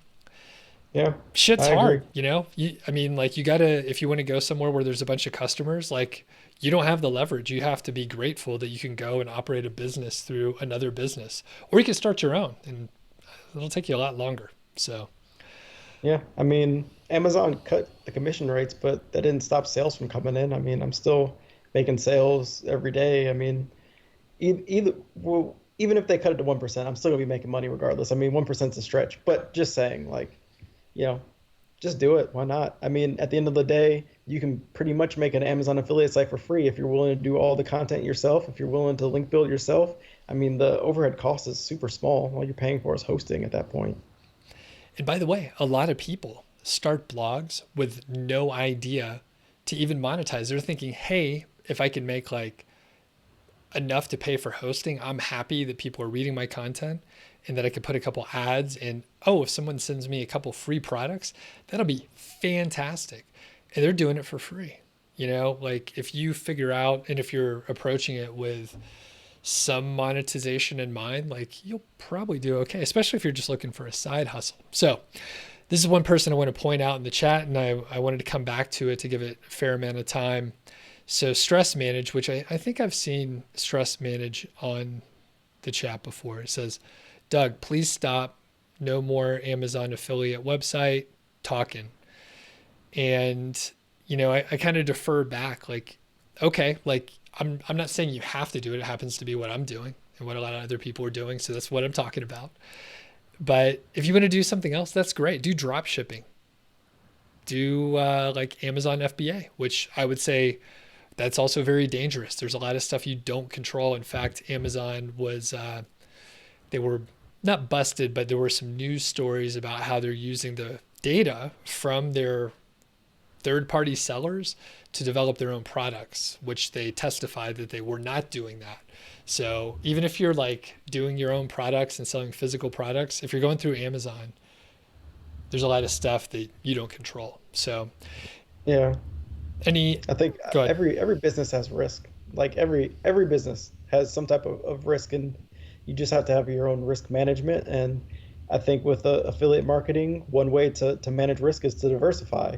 Yeah, Shit's I agree. hard, I mean, like you gotta, if you want to go somewhere where there's a bunch of customers, like you don't have the leverage. You have to be grateful that you can go and operate a business through another business, or you can start your own, and it'll take you a lot longer. So Yeah, I mean, Amazon cut the commission rates, but that didn't stop sales from coming in. I mean, I'm still making sales every day. I mean, either well, even if they cut it to 1%, I'm still gonna be making money regardless. I mean, 1% is a stretch, but just saying, like, you know, just do it. Why not? I mean, at the end of the day, you can pretty much make an Amazon affiliate site for free if you're willing to do all the content yourself, if you're willing to link build yourself. I mean, the overhead cost is super small. All you're paying for is hosting at that point. And by the way, a lot of people start blogs with no idea to even monetize. They're thinking, hey, if I can make like enough to pay for hosting, I'm happy that people are reading my content and that I can put a couple ads and oh, if someone sends me a couple free products, that'll be fantastic. And they're doing it for free. Like if you figure out and if you're approaching it with some monetization in mind, like you'll probably do okay, especially if you're just looking for a side hustle. So this is one person I want to point out in the chat, and I wanted to come back to it to give it a fair amount of time. So Stress Manage, which I think I've seen Stress Manage on the chat before. It says, Doug, please stop. No more Amazon affiliate website talking. And, I kind of defer back like, okay, like I'm not saying you have to do it. It happens to be what I'm doing and what a lot of other people are doing. So that's what I'm talking about. But if you want to do something else, that's great. Do drop shipping. Do like Amazon FBA, which I would say that's also very dangerous. There's a lot of stuff you don't control. In fact, Amazon was, they were not busted, but there were some news stories about how they're using the data from their third party sellers to develop their own products, which they testified that they were not doing that. So even if you're like doing your own products and selling physical products, if you're going through Amazon, there's a lot of stuff that you don't control. So Yeah. any, I think go ahead. every business has risk. Like every business has some type of risk, and you just have to have your own risk management. And I think with affiliate marketing, one way to manage risk is to diversify.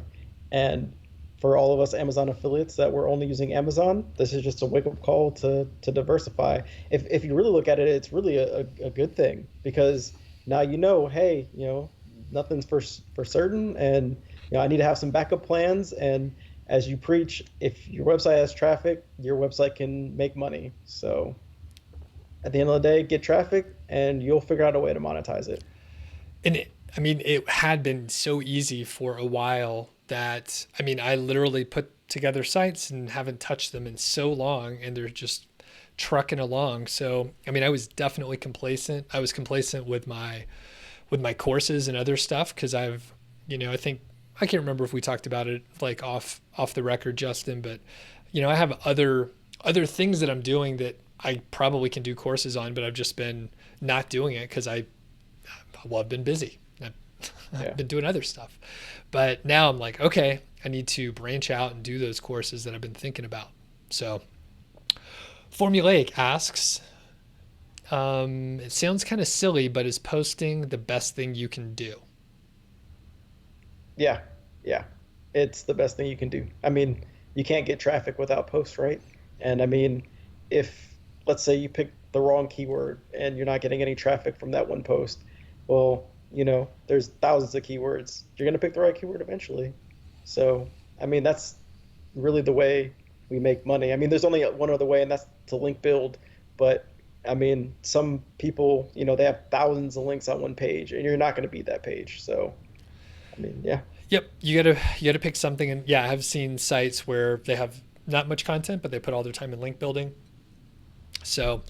And for all of us Amazon affiliates that were only using Amazon, this is just a wake up call to diversify. If you really look at it, it's really a good thing because now hey, nothing's for certain, and I need to have some backup plans. And as you preach, if your website has traffic, your website can make money. So at the end of the day, get traffic and you'll figure out a way to monetize it. And I mean, it had been so easy for a while that, I mean, I literally put together sites and haven't touched them in so long and they're just trucking along. So, I mean, I was definitely complacent. I was complacent with my courses and other stuff because I think I can't remember if we talked about it like off the record, Justin, but I have other things that I'm doing that I probably can do courses on, but I've just been not doing it because I've been busy. I've Yeah. been doing other stuff. But now I'm like, okay, I need to branch out and do those courses that I've been thinking about. So Formulaic asks, it sounds kind of silly, but is posting the best thing you can do? Yeah. Yeah. It's the best thing you can do. I mean, you can't get traffic without posts, right? And I mean, if let's say you pick the wrong keyword and you're not getting any traffic from that one post, well, there's thousands of keywords. You're going to pick the right keyword eventually. So, I mean, that's really the way we make money. I mean, there's only one other way, and that's to link build. But I mean, some people, they have thousands of links on one page, and you're not going to beat that page. So, I mean, yeah, Yep, you gotta pick something. And yeah, I've seen sites where they have not much content, but they put all their time in link building. So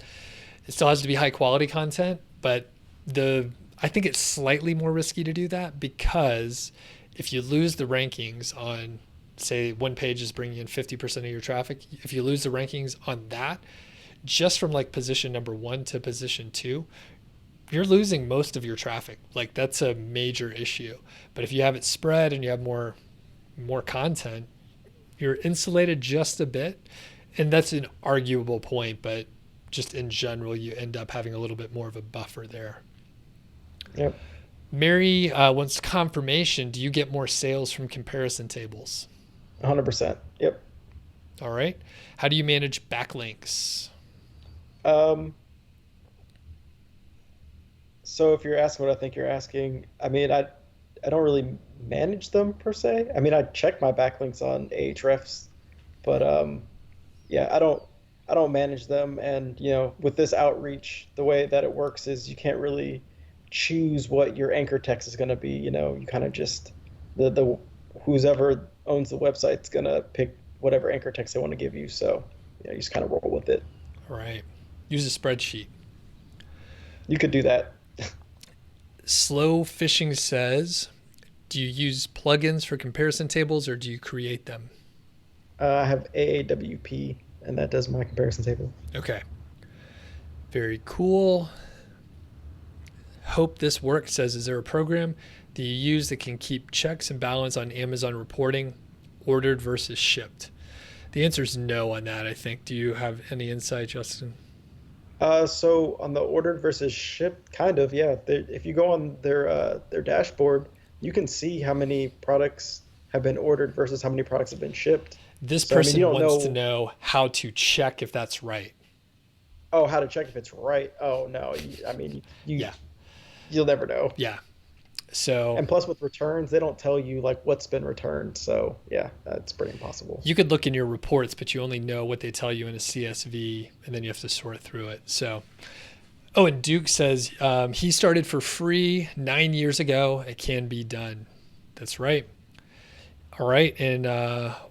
it still has to be high quality content, but the I think it's slightly more risky to do that because if you lose the rankings on, say, one page is bringing in 50% of your traffic, if you lose the rankings on that, just from like position number one to position two, you're losing most of your traffic. Like that's a major issue. But if you have it spread and you have more content, you're insulated just a bit. And that's an arguable point, but just in general, you end up having a little bit more of a buffer there. Yep. Mary wants confirmation. Do you get more sales from comparison tables? 100%. Yep. All right. How do you manage backlinks? Um, so if you're asking what I think you're asking, I mean, I don't really manage them per se. I mean, I check my backlinks on Ahrefs, but yeah, I don't manage them. And with this outreach, the way that it works is you can't really choose what your anchor text is going to be. You kind of just the whoever owns the website's going to pick whatever anchor text they want to give you. So you just kind of roll with it. All right. Use a spreadsheet. You could do that. Slow Fishing says, do you use plugins for comparison tables or do you create them? I have AAWP, and that does my comparison table. Okay. Very cool. Hope this works says, is there a program that you use that can keep checks and balance on Amazon reporting, ordered versus shipped? The answer is no on that, I think. Do you have any insight, Justin? So on the ordered versus shipped, kind of, yeah. If you go on their dashboard, you can see how many products have been ordered versus how many products have been shipped. This So I mean, you person don't wants to know. know how to check if that's right. Oh, how to check if it's right? Oh no, I mean, Yeah. you'll never know. Yeah. So And plus, with returns, they don't tell you like what's been returned. So yeah, that's pretty impossible. you could look in your reports, but you only know what they tell you in a CSV, and then you have to sort through it. So, oh, and Duke says he started for free 9 years ago. It can be done. That's right. All right. And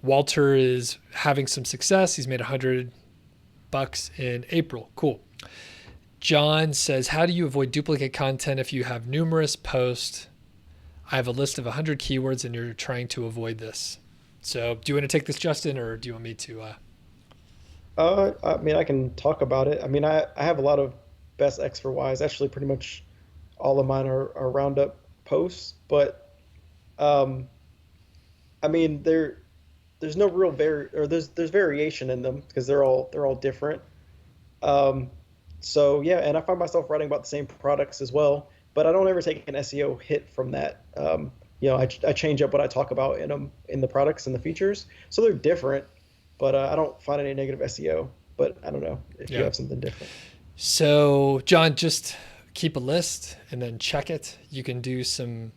Walter is having some success. He's made $100 in April. Cool. John says, how do you avoid duplicate content if you have numerous posts? I have a list of 100 keywords and you're trying to avoid this. So do you want to take this, Justin, or do you want me to? I mean, I can talk about it. I mean, I have a lot of best X for Ys. Actually, pretty much all of mine are roundup posts, but um, I mean, there's no real or there's variation in them because they're all different. Um, so yeah, and I find myself writing about the same products as well, but I don't ever take an SEO hit from that. I change up what I talk about in them in the products and the features, so they're different, but I don't find any negative SEO. But I don't know if you Yeah. have something different. So, John, just keep a list and then check it. You can do some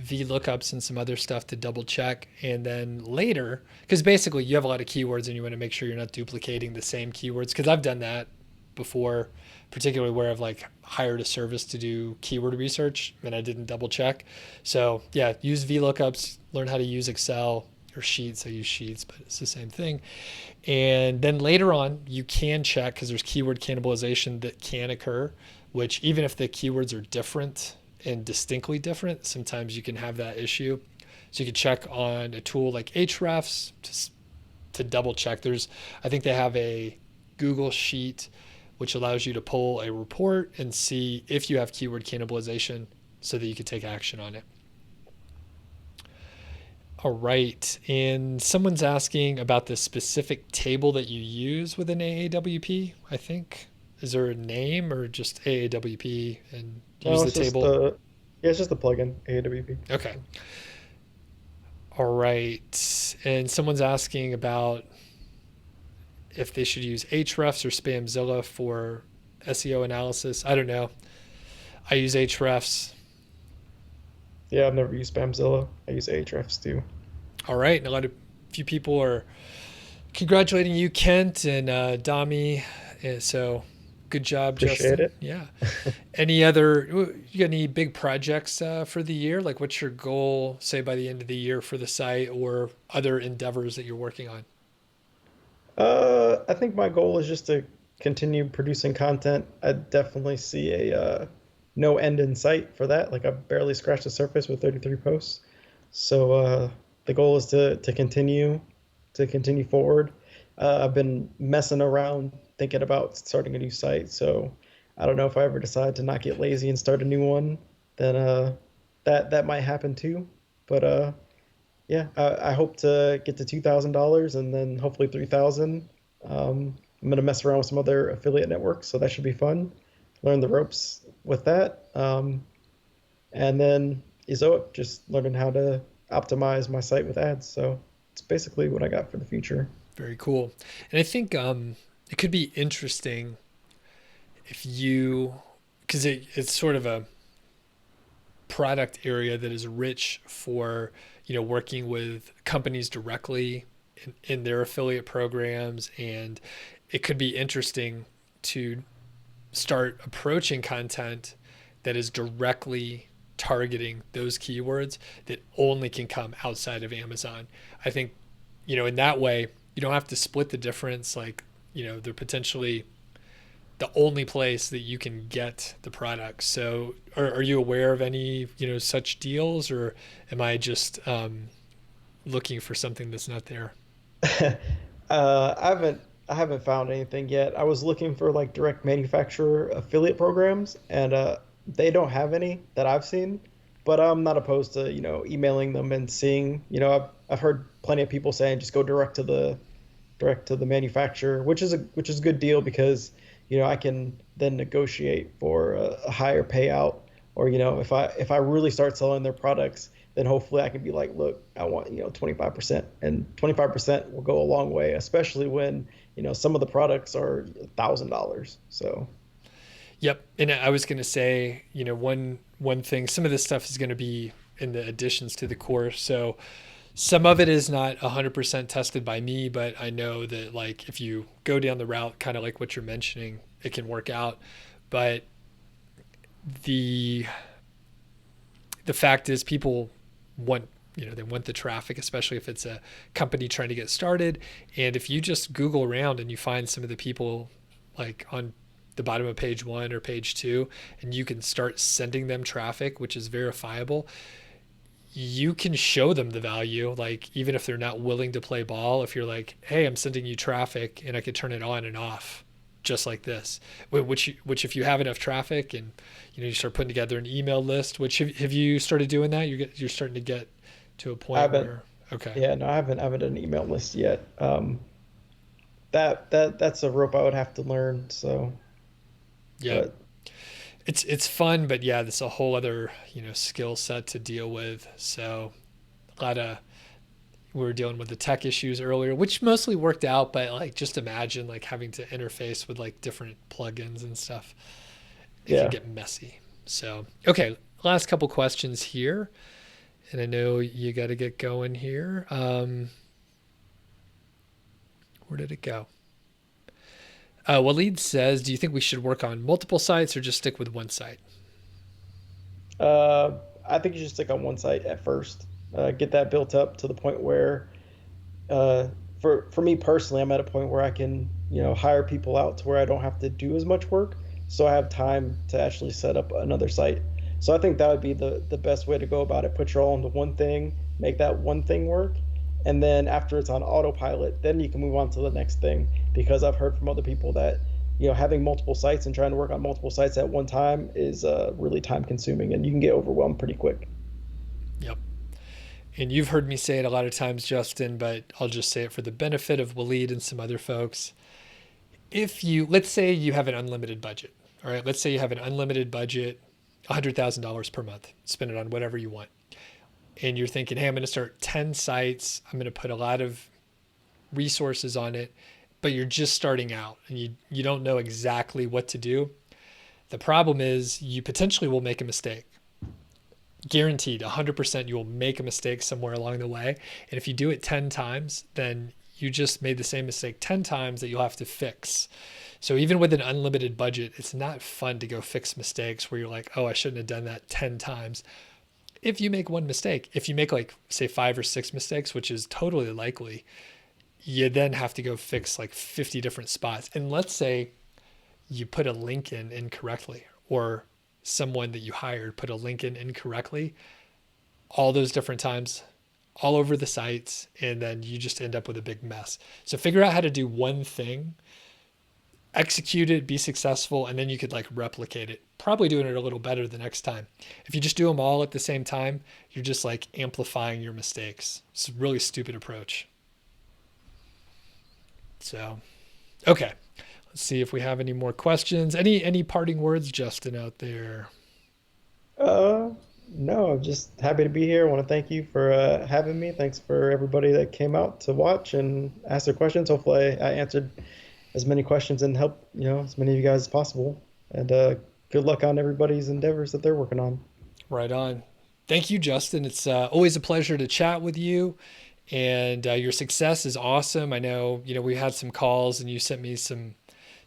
VLOOKUPs and some other stuff to double check. And then later, because basically you have a lot of keywords and you want to make sure you're not duplicating the same keywords. Because I've done that before, particularly where I've like hired a service to do keyword research and I didn't double check. So yeah, use VLOOKUPs, learn how to use Excel or Sheets. I use Sheets, but it's the same thing. And then later on, you can check because there's keyword cannibalization that can occur, which even if the keywords are different and distinctly different, sometimes you can have that issue. So you can check on a tool like Ahrefs to double check. I think they have a Google Sheet which allows you to pull a report and see if you have keyword cannibalization so that you can take action on it. All right. And someone's asking about the specific table that you use within AAWP, I think. Is there a name or just AAWP and use No, the it's just table? yeah, it's just the plugin AWP. Okay. All right. And someone's asking about if they should use Ahrefs or Spamzilla for SEO analysis. I don't know. I use Ahrefs. Yeah, I've never used Spamzilla. I use Ahrefs too. All right. And few people are congratulating you, Kent and Dami. And so good job, Appreciate Justin. it. Yeah. You got any big projects for the year? Like what's your goal, say by the end of the year for the site or other endeavors that you're working on? I think my goal is just to continue producing content. I definitely see no end in sight for that. Like I barely scratched the surface with 33 posts. So the goal is to continue forward. I've been messing around thinking about starting a new site. So I don't know if I ever decide to not get lazy and start a new one, then that might happen too. But yeah, I hope to get to $2,000 and then hopefully 3,000. I'm gonna mess around with some other affiliate networks, so that should be fun. Learn the ropes with that, and then Izoic, just learning how to optimize my site with ads. So it's basically what I got for the future. Very cool. And I think it could be interesting if you, because it's sort of a product area that is rich for working with companies directly in their affiliate programs, and it could be interesting to start approaching content that is directly targeting those keywords that only can come outside of Amazon. I think in that way you don't have to split the difference. Like they're potentially the only place that you can get the product. So are you aware of any such deals, or am I just looking for something that's not there? I haven't found anything yet. I was looking for like direct manufacturer affiliate programs, and they don't have any that I've seen. But I'm not opposed to emailing them and seeing. I've heard plenty of people saying just go direct to the manufacturer, which is a good deal because I can then negotiate for a higher payout, or if I really start selling their products, then hopefully I can be like, look, I want 25%, and 25% will go a long way, especially when some of the products are $1,000. So Yep. And I was going to say, one thing, some of this stuff is going to be in the additions to the course. So some of it is not 100% tested by me, but I know that like if you go down the route, kind of like what you're mentioning, it can work out. But the the fact is people want they want the traffic, especially if it's a company trying to get started. And if you just Google around and you find some of the people like on the bottom of page 1 or page 2, and you can start sending them traffic, which is verifiable, you can show them the value. Like even if they're not willing to play ball, if you're like, hey, I'm sending you traffic and I could turn it on and off just like this, which if you have enough traffic and you start putting together an email list, which have you started doing that? You're starting to get to a I point haven't. where okay. Yeah, no, I haven't done an email list yet. That's a rope I would have to learn. So, Yeah, but it's fun, but yeah, that's a whole other skill set to deal with. So a lot of we were dealing with the tech issues earlier, which mostly worked out, but like just imagine like having to interface with like different plugins and stuff. It can yeah. get messy. So okay, last couple questions here, and I know you got to get going here. Where did it go? Waleed says, do you think we should work on multiple sites or just stick with one site? Uh, I think you should stick on one site at first. Get that built up to the point where, uh, for me personally, I'm at a point where I can, hire people out to where I don't have to do as much work, so I have time to actually set up another site. So I think that would be the best way to go about it. Put your all into one thing, make that one thing work, and then after it's on autopilot, then you can move on to the next thing. Because I've heard from other people that having multiple sites and trying to work on multiple sites at one time is really time consuming, and you can get overwhelmed pretty quick. Yep. And you've heard me say it a lot of times, Justin, but I'll just say it for the benefit of Waleed and some other folks. If let's say you have an unlimited budget, all right, let's say you have an unlimited budget, $100,000 per month, spend it on whatever you want. And you're thinking, hey, I'm going to start 10 sites. I'm going to put a lot of resources on it, but you're just starting out and you don't know exactly what to do. The problem is you potentially will make a mistake. Guaranteed 100% you will make a mistake somewhere along the way. And if you do it 10 times, then you just made the same mistake 10 times that you'll have to fix. So even with an unlimited budget, it's not fun to go fix mistakes where you're like, oh, I shouldn't have done that 10 times. If you make one mistake, if you make like say 5 or 6 mistakes, which is totally likely, you then have to go fix like 50 different spots. And let's say you put a link in incorrectly, or someone that you hired put a link in incorrectly all those different times, all over the sites, and then you just end up with a big mess. So figure out how to do one thing, execute it, be successful, and then you could like replicate it. Probably doing it a little better the next time. If you just do them all at the same time, you're just like amplifying your mistakes. It's a really stupid approach. So, okay. Let's see if we have any more questions. Any parting words, Justin, out there? Uh, no, I'm just happy to be here. I want to thank you for having me. Thanks for everybody that came out to watch and ask their questions. Hopefully, I answered as many questions and helped, as many of you guys as possible. And good luck on everybody's endeavors that they're working on. Right on. Thank you, Justin. It's always a pleasure to chat with you, and your success is awesome. I know, we had some calls, and you sent me some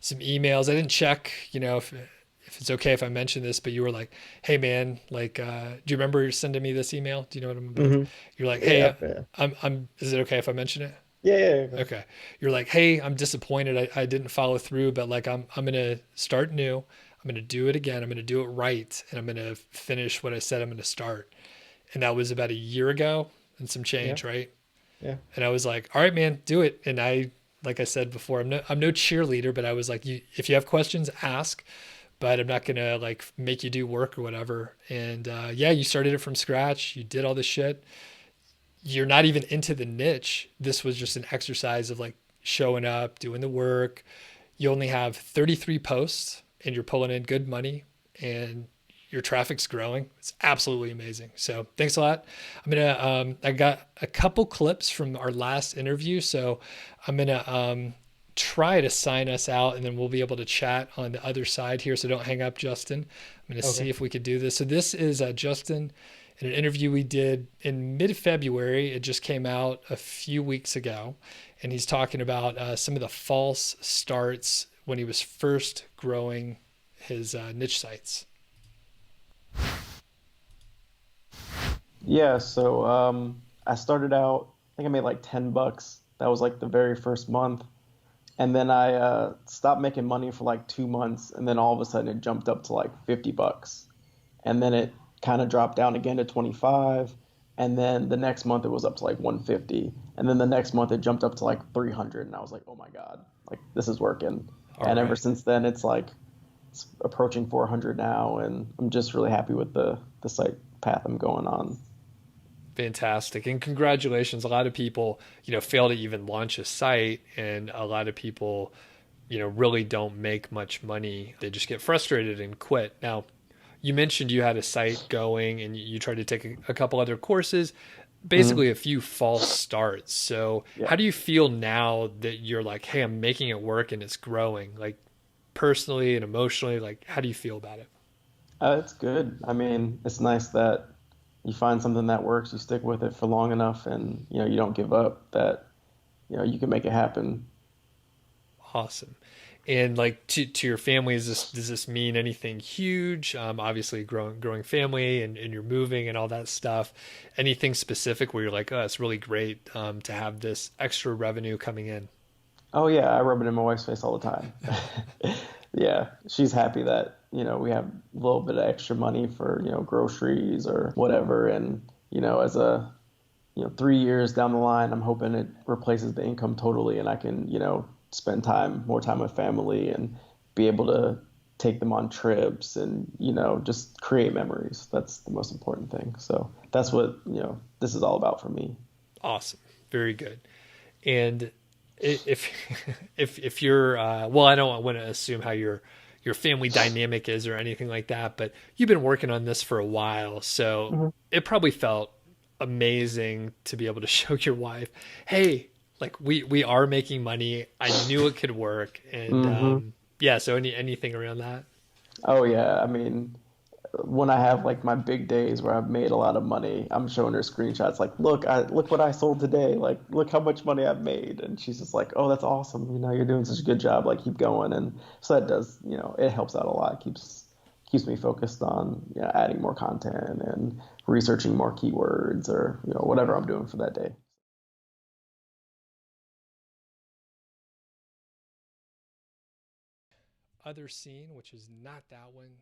emails. I didn't check, if it's okay if I mention this, but you were like, "Hey, man, like, do you remember sending me this email? Do you know what I'm about?" Hmm. You're like, Yeah, "Hey, yeah, I'm. Is it okay if I mention it?" yeah, yeah, yeah. Okay. You're like, "Hey, I'm disappointed. I didn't follow through, but like I'm gonna start new. I'm gonna do it again. I'm gonna do it right, and I'm gonna finish what I said I'm gonna start." And that was about a year ago and some Yeah. change, right? Yeah. And I was like, "All right, man, do it." And like I said before, I'm no cheerleader, but I was like, if you have questions, ask, but I'm not gonna like make you do work or whatever. And yeah, you started it from scratch. You did all this shit. You're not even into the niche. This was just an exercise of like showing up, doing the work. You only have 33 posts and you're pulling in good money and your traffic's growing. It's absolutely amazing. So thanks a lot. I got a couple clips from our last interview. So I'm going to try to sign us out and then we'll be able to chat on the other side here. So don't hang up, Justin. I'm going to Okay. see if we could do this. So this is Justin in an interview we did in mid-February. It just came out a few weeks ago, and he's talking about some of the false starts when he was first growing his niche sites. Yeah, so I started out, I think I made like $10. That was like the very first month. And then I stopped making money for like 2 months, and then all of a sudden it jumped up to like $50. And then it kind of dropped down again to 25. And then the next month it was up to like 150. And then the next month it jumped up to like 300. And I was like, oh my God, like this is working. All And ever right. since then it's approaching 400 now. And I'm just really happy with the site path I'm going on. Fantastic. And congratulations. A lot of people, fail to even launch a site, and a lot of people, really don't make much money. They just get frustrated and quit. Now, you mentioned you had a site going and you tried to take a couple other courses, Hmm. basically a few false starts. So, Yeah. how do you feel now that you're like, hey, I'm making it work and it's growing? Like personally and emotionally, like how do you feel about it? It's good. I mean, it's nice that you find something that works, you stick with it for long enough, and you don't give up. That you can make it happen. Awesome. And like to your family, does this mean anything huge? Obviously growing family and you're moving and all that stuff. Anything specific where you're like, oh, it's really great to have this extra revenue coming in. Oh yeah, I rub it in my wife's face all the time. Yeah, she's happy that we have a little bit of extra money for groceries or whatever, and as a 3 years down the line, I'm hoping it replaces the income totally, and I can spend more time with family, and be able to take them on trips, and just create memories. That's the most important thing. So that's what this is all about for me. Awesome. Very good. And if if you're well, I don't want to assume how your family dynamic is or anything like that, but you've been working on this for a while, so Mhm. it probably felt amazing to be able to show your wife, hey, like we are making money. I knew it could work, and Hmm. yeah. So anything around that? Oh yeah, I mean, when I have like my big days where I've made a lot of money, I'm showing her screenshots like, look what I sold today. Like, look how much money I've made. And she's just like, oh, that's awesome. You're doing such a good job. Like, keep going. And so that does, it helps out a lot. Keeps me focused on adding more content and researching more keywords, or whatever I'm doing for that day. Other scene, which is not that one.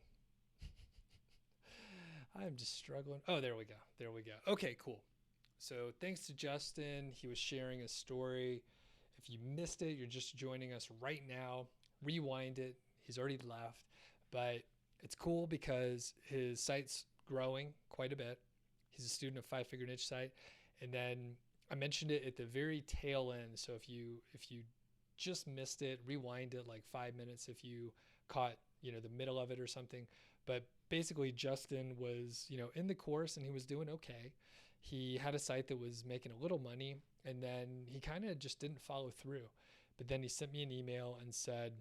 just struggling. Oh, there we go. There we go. Okay, cool. So thanks to Justin. He was sharing a story. If you missed it, you're just joining us right now. Rewind it. He's already left. But it's cool because his site's growing quite a bit. He's a student of Five Figure Niche Site. And then I mentioned it at the very tail end. So if you just missed it, rewind it like 5 minutes if you caught, the middle of it or something. But basically Justin was, in the course and he was doing okay. He had a site that was making a little money and then he kind of just didn't follow through. But then he sent me an email and said,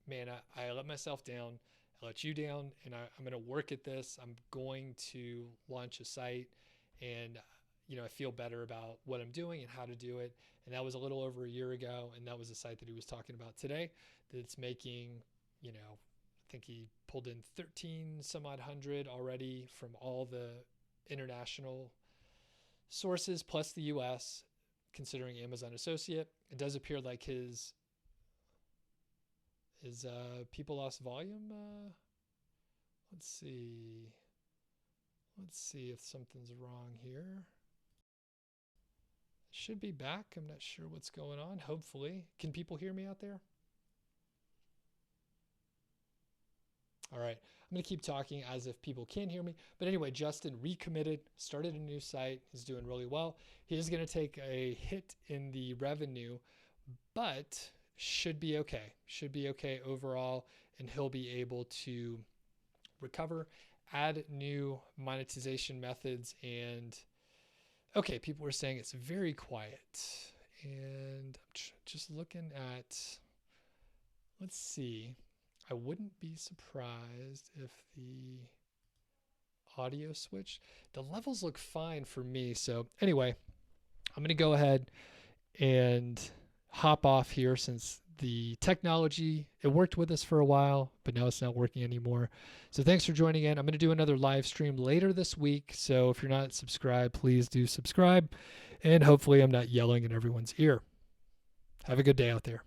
man, I let myself down. I let you down and I'm going to work at this. I'm going to launch a site and I feel better about what I'm doing and how to do it. And that was a little over a year ago. And that was a site that he was talking about today that's making, I think he pulled in 13 some odd hundred already from all the international sources plus the US, considering Amazon Associate. It does appear like his people lost volume. Let's see if something's wrong here. Should be back. I'm not sure what's going on. Hopefully. Can people hear me out there? All right. I'm going to keep talking as if people can hear me. But anyway, Justin recommitted, started a new site. He's doing really well. He is going to take a hit in the revenue, but should be okay. Should be okay overall. And he'll be able to recover, add new monetization methods. And okay, people were saying it's very quiet. And I'm just looking at, let's see. I wouldn't be surprised if the audio switched. The levels look fine for me. So anyway, I'm going to go ahead and hop off here since the technology, it worked with us for a while, but now it's not working anymore. So thanks for joining in. I'm going to do another live stream later this week. So if you're not subscribed, please do subscribe. And hopefully I'm not yelling in everyone's ear. Have a good day out there.